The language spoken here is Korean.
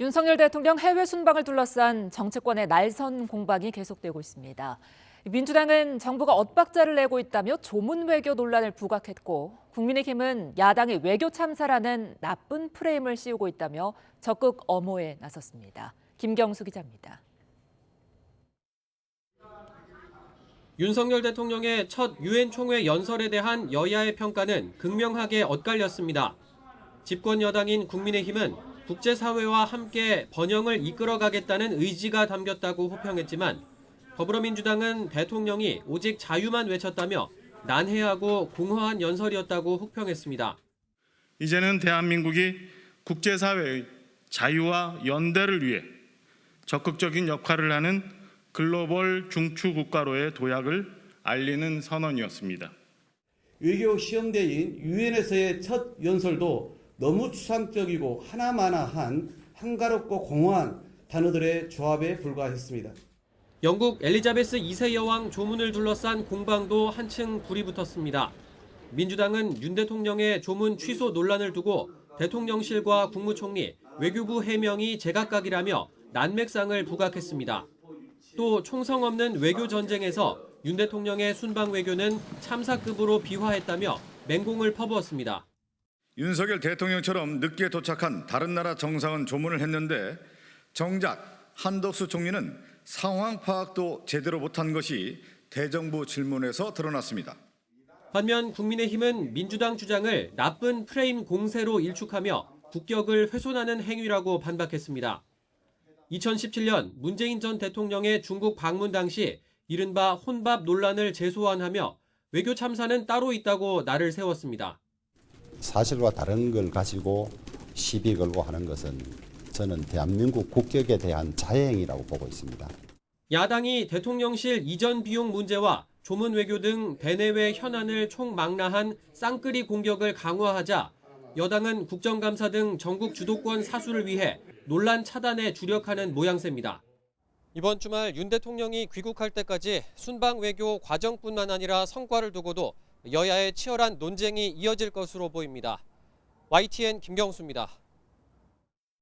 윤석열 대통령 해외 순방을 둘러싼 정치권의 날선 공방이 계속되고 있습니다. 민주당은 정부가 엇박자를 내고 있다며 조문 외교 논란을 부각했고, 국민의힘은 야당이 외교 참사라는 나쁜 프레임을 씌우고 있다며 적극 엄호에 나섰습니다. 김경수 기자입니다. 윤석열 대통령의 첫 유엔 총회 연설에 대한 여야의 평가는 극명하게 엇갈렸습니다. 집권 여당인 국민의힘은 국제사회와 함께 번영을 이끌어가겠다는 의지가 담겼다고 호평했지만, 더불어민주당은 대통령이 오직 자유만 외쳤다며 난해하고 공허한 연설이었다고 혹평했습니다. 이제는 대한민국이 국제사회의 자유와 연대를 위해 적극적인 역할을 하는 글로벌 중추 국가로의 도약을 알리는 선언이었습니다. 외교 시험대인 유엔에서의 첫 연설도 너무 추상적이고 하나마나한 한가롭고 공허한 단어들의 조합에 불과했습니다. 영국 엘리자베스 2세 여왕 조문을 둘러싼 공방도 한층 불이 붙었습니다. 민주당은 윤 대통령의 조문 취소 논란을 두고 대통령실과 국무총리, 외교부 해명이 제각각이라며 난맥상을 부각했습니다. 또 총성 없는 외교 전쟁에서 윤 대통령의 순방 외교는 참사급으로 비화했다며 맹공을 퍼부었습니다. 윤석열 대통령처럼 늦게 도착한 다른 나라 정상은 조문을 했는데 정작 한덕수 총리는 상황 파악도 제대로 못한 것이 대정부 질문에서 드러났습니다. 반면 국민의힘은 민주당 주장을 나쁜 프레임 공세로 일축하며 국격을 훼손하는 행위라고 반박했습니다. 2017년 문재인 전 대통령의 중국 방문 당시 이른바 혼밥 논란을 재소환하며 외교 참사는 따로 있다고 날을 세웠습니다. 사실과 다른 걸 가지고 시비 걸고 하는 것은 저는 대한민국 국격에 대한 자해행위라고 보고 있습니다. 야당이 대통령실 이전 비용 문제와 조문 외교 등 대내외 현안을 총망라한 쌍끌이 공격을 강화하자 여당은 국정감사 등 전국 주도권 사수를 위해 논란 차단에 주력하는 모양새입니다. 이번 주말 윤 대통령이 귀국할 때까지 순방 외교 과정뿐만 아니라 성과를 두고도 여야의 치열한 논쟁이 이어질 것으로 보입니다. YTN 김경수입니다.